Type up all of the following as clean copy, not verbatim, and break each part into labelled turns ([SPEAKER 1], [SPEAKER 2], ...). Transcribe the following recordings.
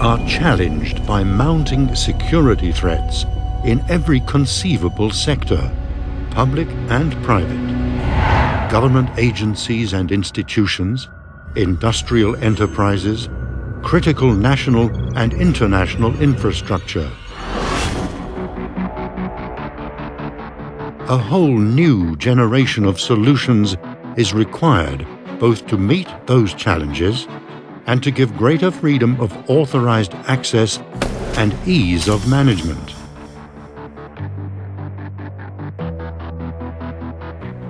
[SPEAKER 1] are challenged by mounting security threats in every conceivable sector, public and private. Government agencies and institutions, industrial enterprises, critical national and international infrastructure. A whole new generation of solutions is required both to meet those challenges and to give greater freedom of authorized access and ease of management.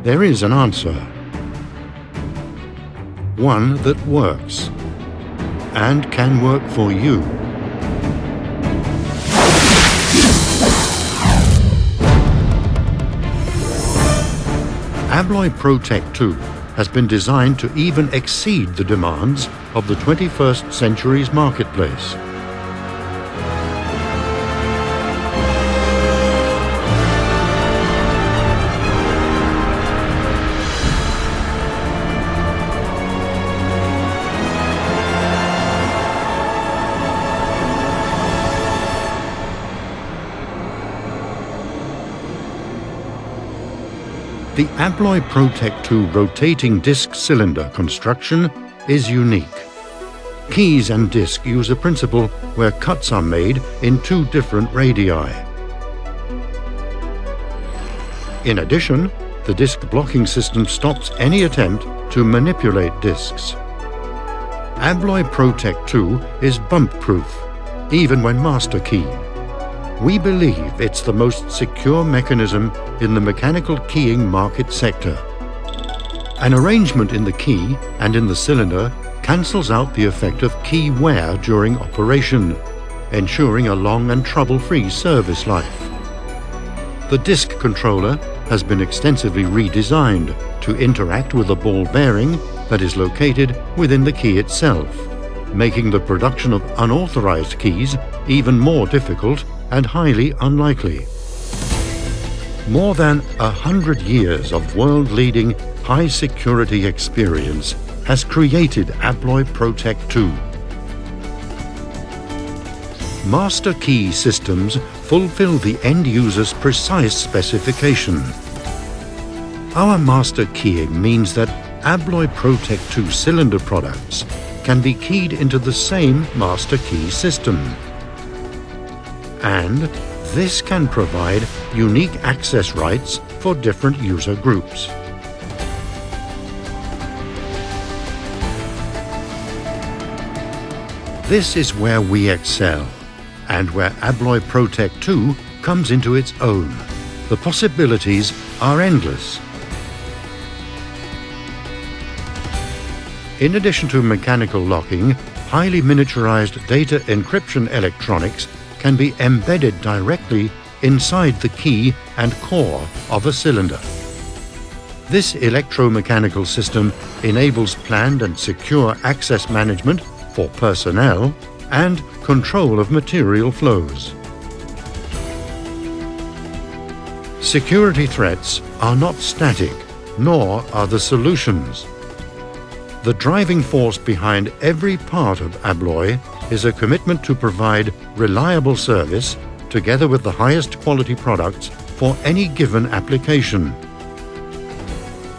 [SPEAKER 1] There is an answer. One that works and can work for you. Abloy Protec 2 has been designed to even exceed the demands of the 21st century's marketplace. The Abloy Protec 2 rotating disc cylinder construction is unique. Keys and disc use a principle where cuts are made in two different radii. In addition, the disc blocking system stops any attempt to manipulate discs. Abloy Protec 2 is bump-proof, even when master keyed. We believe it's the most secure mechanism in the mechanical keying market sector. An arrangement in the key and in the cylinder cancels out the effect of key wear during operation, ensuring a long and trouble-free service life. The disc controller has been extensively redesigned to interact with the ball bearing that is located within the key itself, making the production of unauthorized keys even more difficult and highly unlikely. More than 100 years of world-leading high-security experience has created Abloy Protec 2. Master key systems fulfill the end-user's precise specification. Our master keying means that Abloy Protec 2 cylinder products can be keyed into the same master key system. And this can provide unique access rights for different user groups. This is where we excel, and where Abloy Protec 2 comes into its own. The possibilities are endless. In addition to mechanical locking, highly miniaturized data encryption electronics can be embedded directly inside the key and core of a cylinder. This electromechanical system enables planned and secure access management for personnel and control of material flows. Security threats are not static, nor are the solutions. The driving force behind every part of Abloy is a commitment to provide reliable service together with the highest quality products for any given application.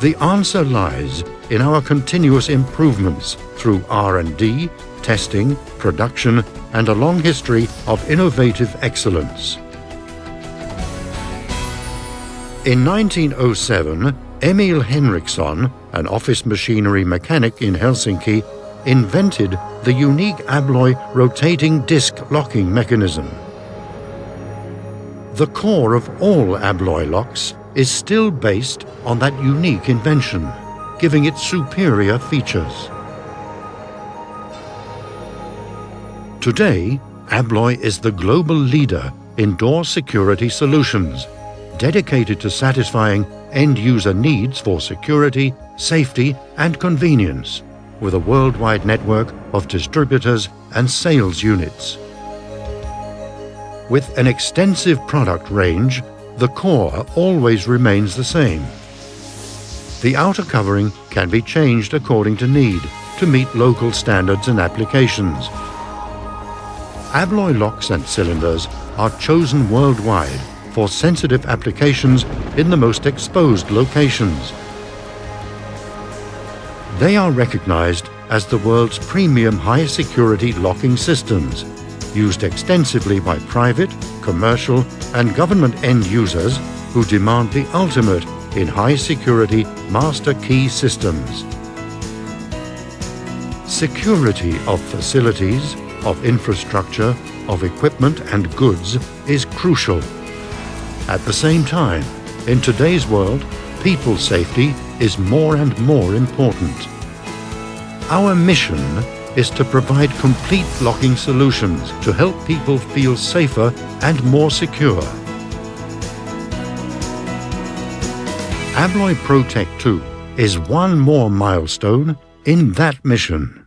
[SPEAKER 1] The answer lies in our continuous improvements through R&D, testing, production, and a long history of innovative excellence. In 1907, Emil Henriksson, an office machinery mechanic in Helsinki, invented the unique Abloy rotating disc locking mechanism. The core of all Abloy locks is still based on that unique invention, giving it superior features. Today, Abloy is the global leader in door security solutions, dedicated to satisfying end-user needs for security, safety, and convenience, with a worldwide network of distributors and sales units. With an extensive product range, the core always remains the same. The outer covering can be changed according to need to meet local standards and applications. Abloy locks and cylinders are chosen worldwide for sensitive applications in the most exposed locations. They are recognized as the world's premium high-security locking systems, used extensively by private, commercial and government end users who demand the ultimate in high-security master key systems. Security of facilities, of infrastructure, of equipment and goods is crucial. At the same time, in today's world, people's safety is more and more important. Our mission is to provide complete locking solutions to help people feel safer and more secure. Abloy Protec 2 is one more milestone in that mission.